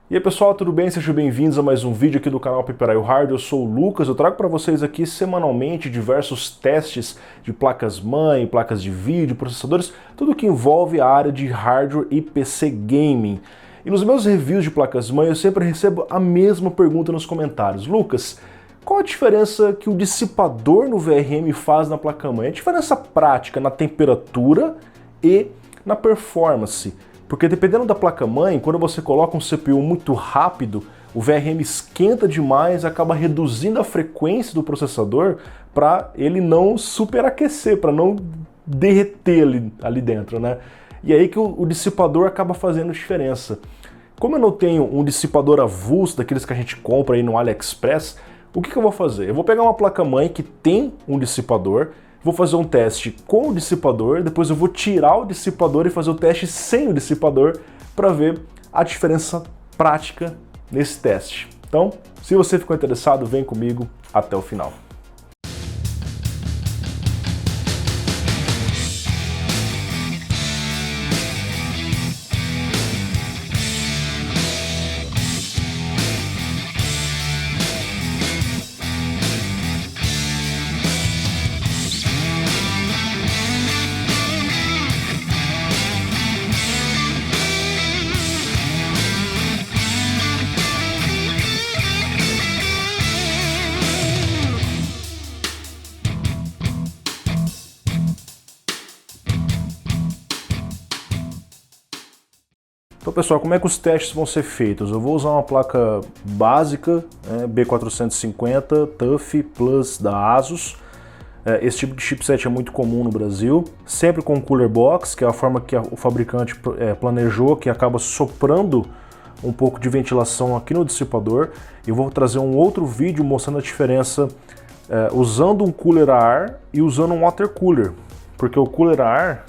E aí pessoal, tudo bem? Sejam bem-vindos a mais um vídeo aqui do canal Piperaio Hard. Eu sou o Lucas, eu trago para vocês aqui semanalmente diversos testes de placas-mãe, placas de vídeo, processadores, tudo que envolve a área de hardware e PC Gaming. E nos meus reviews de placas-mãe eu sempre recebo a mesma pergunta nos comentários. Lucas, qual a diferença que o dissipador no VRM faz na placa-mãe? A diferença prática na temperatura e na performance. Porque dependendo da placa-mãe, quando você coloca um CPU muito rápido, o VRM esquenta demais, acaba reduzindo a frequência do processador para ele não superaquecer, para não derreter ali dentro, né? E aí que o dissipador acaba fazendo diferença. Como eu não tenho um dissipador avulso, daqueles que a gente compra aí no AliExpress, o que eu vou fazer? Eu vou pegar uma placa-mãe que tem um dissipador, vou fazer um teste com o dissipador, depois eu vou tirar o dissipador e fazer o teste sem o dissipador para ver a diferença prática nesse teste. Então, se você ficou interessado, vem comigo até o final. Então pessoal, como é que os testes vão ser feitos? Eu vou usar uma placa básica, B450 TUF Plus da ASUS. Esse tipo de chipset é muito comum no Brasil, sempre com cooler box, que é a forma que o fabricante planejou, que acaba soprando um pouco de ventilação aqui no dissipador. Eu vou trazer um outro vídeo mostrando a diferença usando um cooler a ar e usando um water cooler, porque o cooler a ar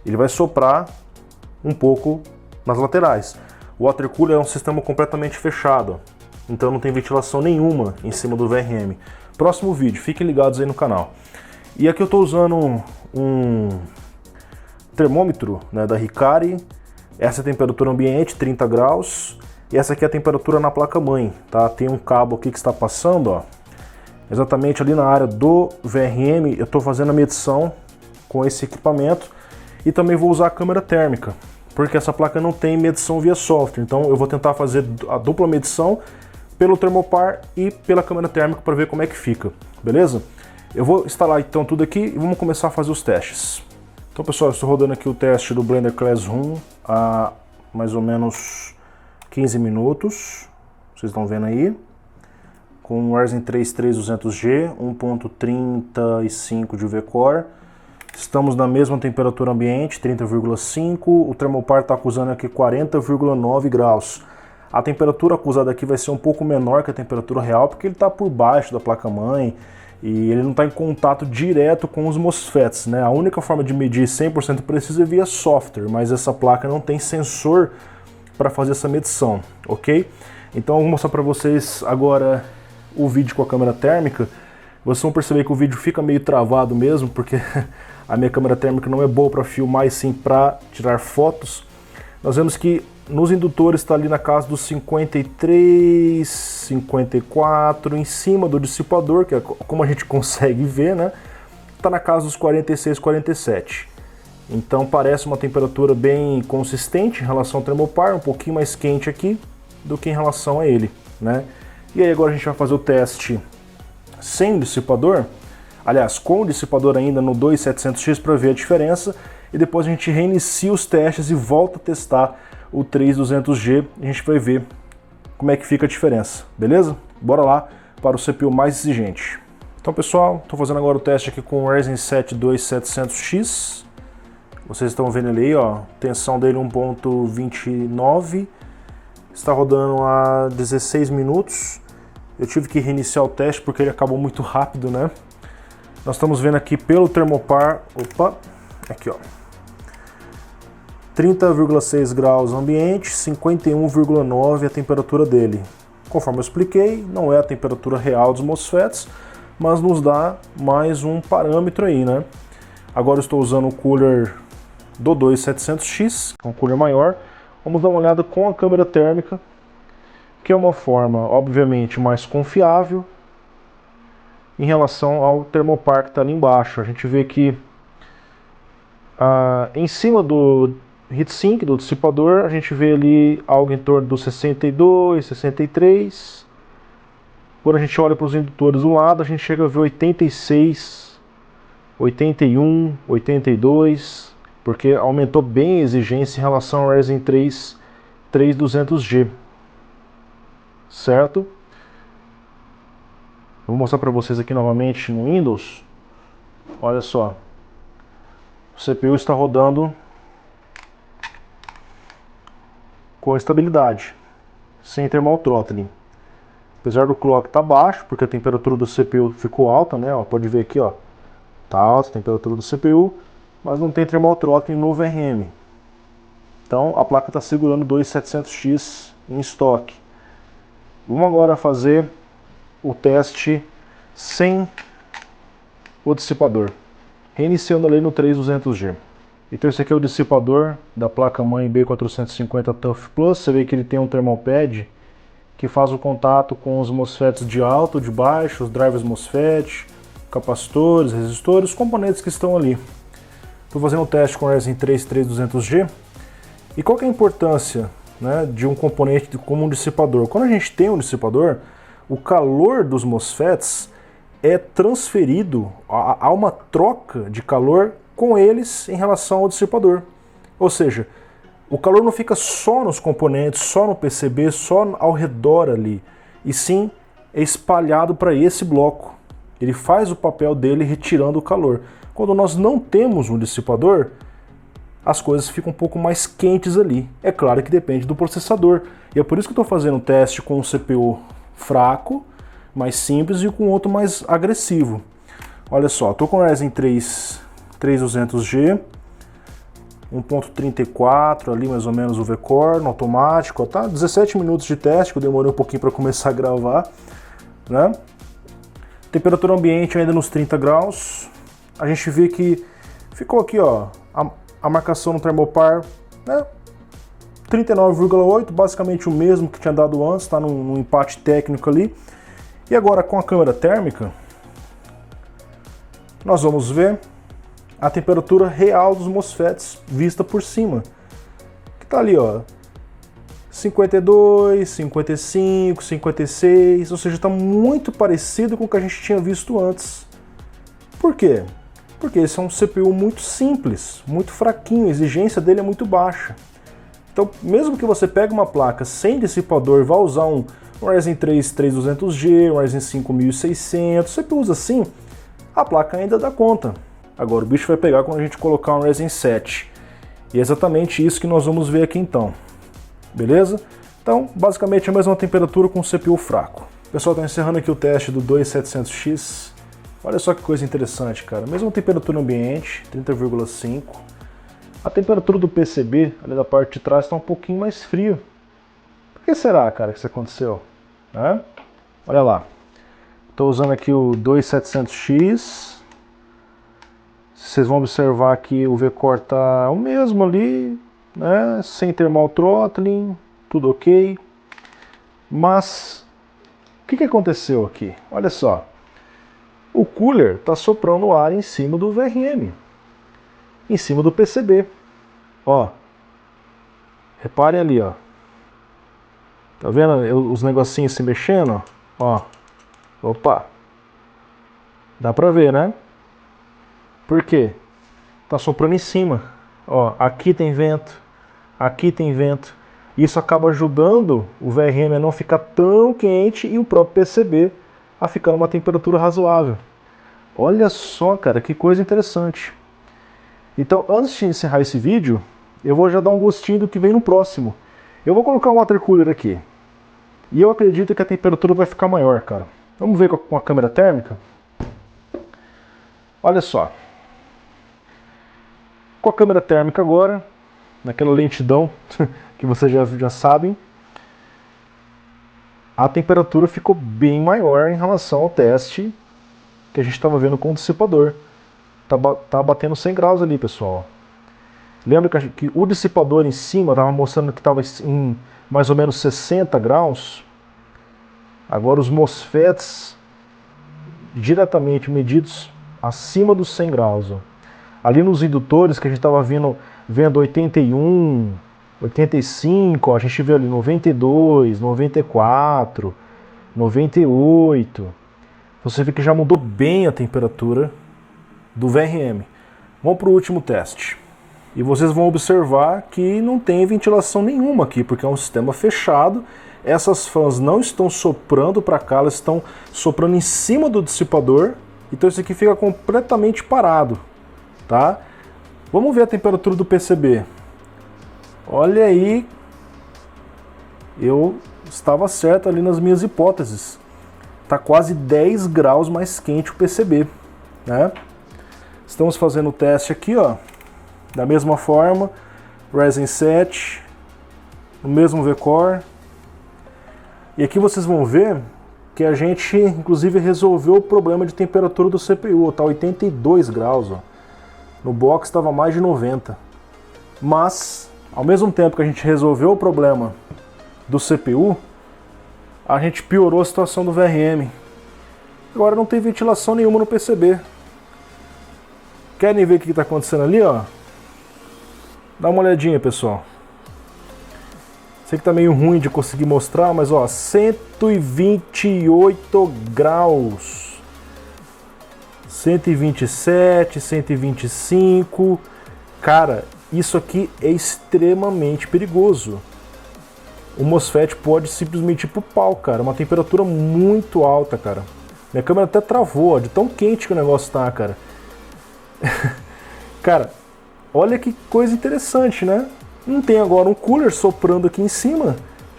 ele vai soprar um pouco nas laterais. O water cooler é um sistema completamente fechado, então não tem ventilação nenhuma em cima do VRM. Próximo vídeo, fiquem ligados aí no canal. E aqui eu estou usando um termômetro, né, da Hikari. Essa é a temperatura ambiente, 30 graus. E essa aqui é a temperatura na placa-mãe, tá? Tem um cabo aqui que está passando, ó, exatamente ali na área do VRM. Eu estou fazendo a medição com esse equipamento e também vou usar a câmera térmica, porque essa placa não tem medição via software. Então eu vou tentar fazer a dupla medição pelo Thermopar e pela câmera térmica para ver como é que fica, beleza? Eu vou instalar então tudo aqui e vamos começar a fazer os testes. Então pessoal, eu estou rodando aqui o teste do Blender Classroom há mais ou menos 15 minutos, vocês estão vendo aí, com o Ryzen 3 3200G, 1.35 de V-Core. Estamos na mesma temperatura ambiente, 30,5, o Thermopar está acusando aqui 40,9 graus. A temperatura acusada aqui vai ser um pouco menor que a temperatura real, porque ele está por baixo da placa-mãe e ele não está em contato direto com os MOSFETs, né? A única forma de medir 100% preciso é via software, mas essa placa não tem sensor para fazer essa medição, ok? Então eu vou mostrar para vocês agora o vídeo com a câmera térmica. Vocês vão perceber que o vídeo fica meio travado mesmo, porque a minha câmera térmica não é boa para filmar e sim para tirar fotos. Nós vemos que nos indutores está ali na casa dos 53, 54, em cima do dissipador, que é como a gente consegue ver, né? Está na casa dos 46, 47. Então parece uma temperatura bem consistente em relação ao Thermopar, um pouquinho mais quente aqui do que em relação a ele, né? E aí agora a gente vai fazer o teste sem o dissipador, aliás, com o dissipador ainda no 2700X para ver a diferença, e depois a gente reinicia os testes e volta a testar o 3200G, e a gente vai ver como é que fica a diferença, beleza? Bora lá para o CPU mais exigente. Então pessoal, estou fazendo agora o teste aqui com o Ryzen 7 2700X, vocês estão vendo ali, ó, tensão dele 1.29, está rodando a 16 minutos, eu tive que reiniciar o teste porque ele acabou muito rápido, né? Nós estamos vendo aqui pelo Thermopar, opa, aqui ó, 30,6 graus ambiente, 51,9 a temperatura dele. Conforme eu expliquei, não é a temperatura real dos MOSFETs, mas nos dá mais um parâmetro aí, né? Agora eu estou usando o cooler do 2700X, que é um cooler maior, vamos dar uma olhada com a câmera térmica, que é uma forma, obviamente, mais confiável em relação ao termopar que está ali embaixo. A gente vê que em cima do heatsink, do dissipador, a gente vê ali algo em torno dos 62, 63. Quando a gente olha para os indutores do lado, a gente chega a ver 86, 81, 82, porque aumentou bem a exigência em relação ao Ryzen 3 3200G, certo? Vou mostrar para vocês aqui novamente no Windows. Olha só, o CPU está rodando com estabilidade, sem thermal throttling. Apesar do clock estar baixo, porque a temperatura do CPU ficou alta, né? Ó, pode ver aqui, ó, tá alta a temperatura do CPU, mas não tem thermal throttling no VRM. Então a placa está segurando 2700X em estoque. Vamos agora fazer o teste sem o dissipador, reiniciando ali no 3200G. Então esse aqui é o dissipador da placa-mãe B450 TUF Plus. Você vê que ele tem um thermal pad que faz o contato com os MOSFETs de alto, de baixo, os drivers MOSFET, capacitores, resistores, os componentes que estão ali. Estou fazendo um teste com o Ryzen 3 3200G. E qual que é a importância, né, de um componente como um dissipador? Quando a gente tem um dissipador, o calor dos MOSFETs é transferido, há uma troca de calor com eles em relação ao dissipador. Ou seja, o calor não fica só nos componentes, só no PCB, só ao redor ali, e sim é espalhado para esse bloco. Ele faz o papel dele retirando o calor. Quando nós não temos um dissipador, as coisas ficam um pouco mais quentes ali. É claro que depende do processador. E é por isso que eu estou fazendo um teste com um CPU fraco, mais simples, e com outro mais agressivo. Olha só, estou com o Ryzen 3 3200G, 1.34 ali mais ou menos o V-Core no automático, tá? 17 minutos de teste, que eu demorei um pouquinho para começar a gravar, né? Temperatura ambiente ainda nos 30 graus. A gente vê que ficou aqui, ó, a marcação no termopar, né? 39,8, basicamente o mesmo que tinha dado antes, tá num empate técnico ali. E agora com a câmera térmica, nós vamos ver a temperatura real dos MOSFETs vista por cima, que tá ali, ó, 52, 55, 56, ou seja, está muito parecido com o que a gente tinha visto antes. Por quê? Porque esse é um CPU muito simples, muito fraquinho, a exigência dele é muito baixa. Então, mesmo que você pegue uma placa sem dissipador e vá usar um Ryzen 3 3200G, um Ryzen 5 1600, CPUs assim, a placa ainda dá conta. Agora o bicho vai pegar quando a gente colocar um Ryzen 7. E é exatamente isso que nós vamos ver aqui então. Beleza? Então, basicamente a mesma temperatura com o CPU fraco. Pessoal, está encerrando aqui o teste do 2700X. Olha só que coisa interessante, cara. Mesma temperatura ambiente, 30,5. A temperatura do PCB, ali da parte de trás, está um pouquinho mais frio. Por que será, cara, que isso aconteceu? Olha lá. Estou usando aqui o 2700X. Vocês vão observar que o V-Core está o mesmo ali, né? Sem thermal throttling, tudo ok. Mas o que aconteceu aqui? Olha só. O cooler está soprando ar em cima do VRM, em cima do PCB. Ó, reparem ali, ó. Tá vendo os negocinhos se mexendo? Ó, opa. Dá pra ver, né? Por quê? Tá soprando em cima. Ó, aqui tem vento, aqui tem vento. Isso acaba ajudando o VRM a não ficar tão quente e o próprio PCB a ficar numa temperatura razoável. Olha só, cara, que coisa interessante. Então, antes de encerrar esse vídeo, eu vou já dar um gostinho do que vem no próximo. Eu vou colocar um water cooler aqui. E eu acredito que a temperatura vai ficar maior, cara. Vamos ver com a câmera térmica? Olha só. Com a câmera térmica agora, naquela lentidão que vocês já sabem, a temperatura ficou bem maior em relação ao teste que a gente estava vendo com o dissipador. Tá batendo 100 graus ali, pessoal. Lembra que o dissipador em cima estava mostrando que estava em mais ou menos 60 graus? Agora os MOSFETs diretamente medidos acima dos 100 graus. Ó. Ali nos indutores que a gente estava vendo 81, 85, ó, a gente vê ali 92, 94, 98. Você vê que já mudou bem a temperatura do VRM. Vamos para o último teste. E vocês vão observar que não tem ventilação nenhuma aqui, porque é um sistema fechado. Essas fãs não estão soprando para cá, elas estão soprando em cima do dissipador. Então isso aqui fica completamente parado, tá? Vamos ver a temperatura do PCB. Olha aí, eu estava certo ali nas minhas hipóteses. Tá quase 10 graus mais quente o PCB, né? Estamos fazendo o teste aqui, ó. Da mesma forma, Ryzen 7, o mesmo V-Core. E aqui vocês vão ver que a gente, inclusive, resolveu o problema de temperatura do CPU. Tá 82 graus, ó. No box estava mais de 90. Mas, ao mesmo tempo que a gente resolveu o problema do CPU, a gente piorou a situação do VRM. Agora não tem ventilação nenhuma no PCB. Querem ver o que está acontecendo ali, ó? Dá uma olhadinha, pessoal. Sei que tá meio ruim de conseguir mostrar, mas ó, 128 graus. 127, 125. Cara, isso aqui é extremamente perigoso. O MOSFET pode simplesmente ir pro pau, cara. Uma temperatura muito alta, cara. Minha câmera até travou, ó, de tão quente que o negócio tá, cara. Cara, olha que coisa interessante, né? Não tem agora um cooler soprando aqui em cima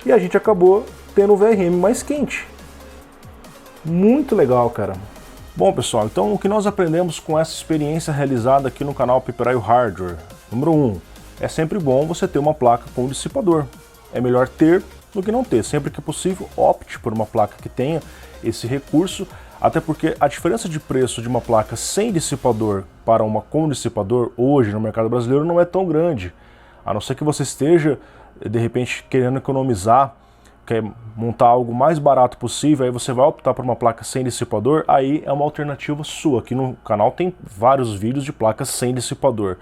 e a gente acabou tendo o VRM mais quente. Muito legal, cara. Bom, pessoal, então o que nós aprendemos com essa experiência realizada aqui no canal Piperaio Hardware? Número 1, é sempre bom você ter uma placa com dissipador. É melhor ter do que não ter. Sempre que possível, opte por uma placa que tenha esse recurso, até porque a diferença de preço de uma placa sem dissipador para uma com dissipador hoje no mercado brasileiro não é tão grande. A não ser que você esteja, de repente, querendo economizar, quer montar algo mais barato possível, aí você vai optar por uma placa sem dissipador, aí é uma alternativa sua. Aqui no canal tem vários vídeos de placas sem dissipador.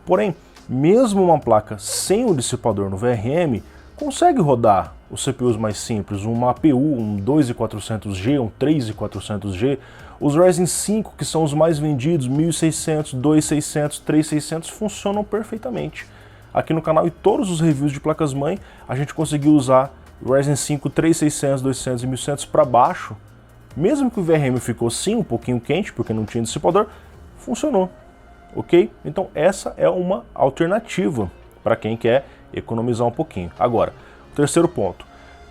Porém, mesmo uma placa sem o dissipador no VRM, consegue rodar os CPUs mais simples, uma APU, um 2400G, um 3400G, os Ryzen 5, que são os mais vendidos, 1600, 2600, 3600, funcionam perfeitamente. Aqui no canal e todos os reviews de placas-mãe, a gente conseguiu usar Ryzen 5 3600, 200 e 1100 para baixo. Mesmo que o VRM ficou sim um pouquinho quente, porque não tinha dissipador, funcionou, ok? Então essa é uma alternativa para quem quer economizar um pouquinho. Agora, o terceiro ponto.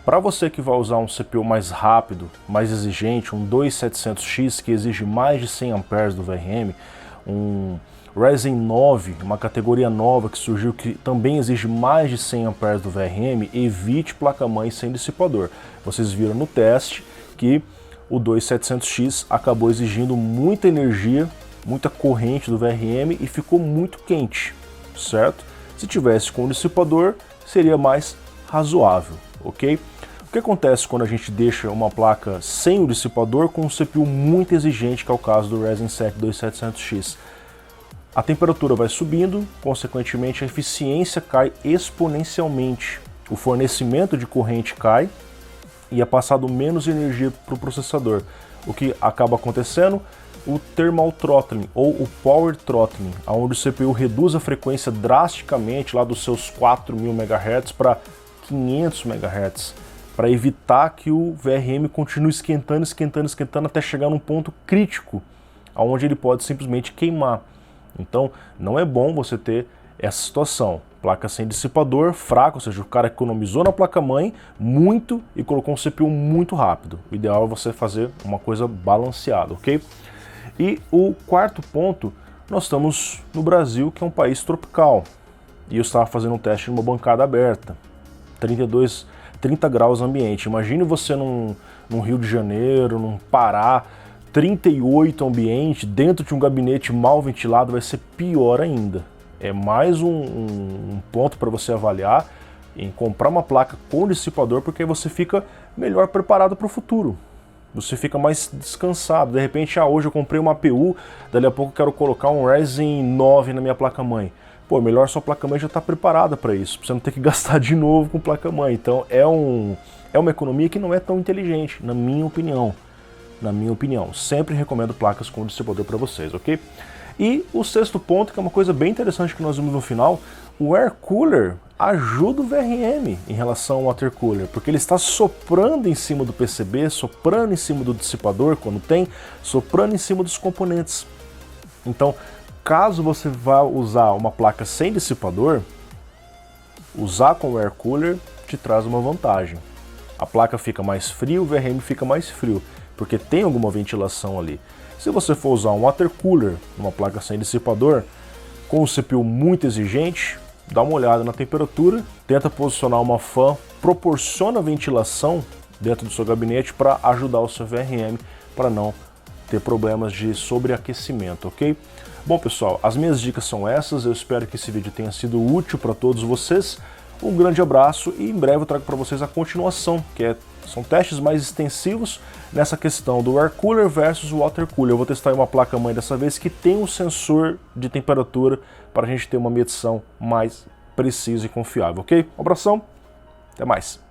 Para você que vai usar um CPU mais rápido, mais exigente, um 2700X que exige mais de 100 amperes do VRM, um Ryzen 9, uma categoria nova que surgiu que também exige mais de 100 amperes do VRM, evite placa-mãe sem dissipador. Vocês viram no teste que o 2700X acabou exigindo muita energia, muita corrente do VRM e ficou muito quente, certo? Se tivesse com o dissipador, seria mais razoável, ok? O que acontece quando a gente deixa uma placa sem o dissipador com um CPU muito exigente, que é o caso do Ryzen 7 2700X? A temperatura vai subindo, consequentemente a eficiência cai exponencialmente. O fornecimento de corrente cai e é passado menos energia para o processador. O que acaba acontecendo? O thermal throttling ou o power throttling, onde o CPU reduz a frequência drasticamente lá dos seus 4000 MHz para 500 MHz, para evitar que o VRM continue esquentando, esquentando, esquentando até chegar num ponto crítico, onde ele pode simplesmente queimar. Então não é bom você ter essa situação. Placa sem dissipador, fraco, ou seja, o cara economizou na placa-mãe muito e colocou um CPU muito rápido. O ideal é você fazer uma coisa balanceada, ok? E o quarto ponto, nós estamos no Brasil, que é um país tropical. E eu estava fazendo um teste numa bancada aberta, 30 graus ambiente. Imagine você num Rio de Janeiro, num Pará, 38 ambiente, dentro de um gabinete mal ventilado, vai ser pior ainda, é mais um ponto para você avaliar em comprar uma placa com dissipador, porque aí você fica melhor preparado para o futuro. Você fica mais descansado. De repente, hoje eu comprei uma APU, dali a pouco eu quero colocar um Ryzen 9 na minha placa-mãe. Pô, melhor sua placa-mãe já está preparada para isso, pra você não ter que gastar de novo com placa-mãe. Então é uma economia que não é tão inteligente, na minha opinião. Na minha opinião. Sempre recomendo placas com dissipador para vocês, ok? E o sexto ponto, que é uma coisa bem interessante que nós vimos no final, o Air Cooler ajuda o VRM em relação ao Water Cooler, porque ele está soprando em cima do PCB, soprando em cima do dissipador, quando tem, soprando em cima dos componentes. Então, caso você vá usar uma placa sem dissipador, usar com o Air Cooler te traz uma vantagem. A placa fica mais fria, o VRM fica mais frio, porque tem alguma ventilação ali. Se você for usar um Water Cooler, uma placa sem dissipador, com o CPU muito exigente, dá uma olhada na temperatura, tenta posicionar uma fan, proporciona ventilação dentro do seu gabinete para ajudar o seu VRM para não ter problemas de sobreaquecimento, ok? Bom pessoal, as minhas dicas são essas, eu espero que esse vídeo tenha sido útil para todos vocês. Um grande abraço e em breve eu trago para vocês a continuação, são testes mais extensivos nessa questão do Air Cooler versus o Water Cooler. Eu vou testar uma placa-mãe dessa vez que tem um sensor de temperatura para a gente ter uma medição mais precisa e confiável, ok? Um abração, até mais!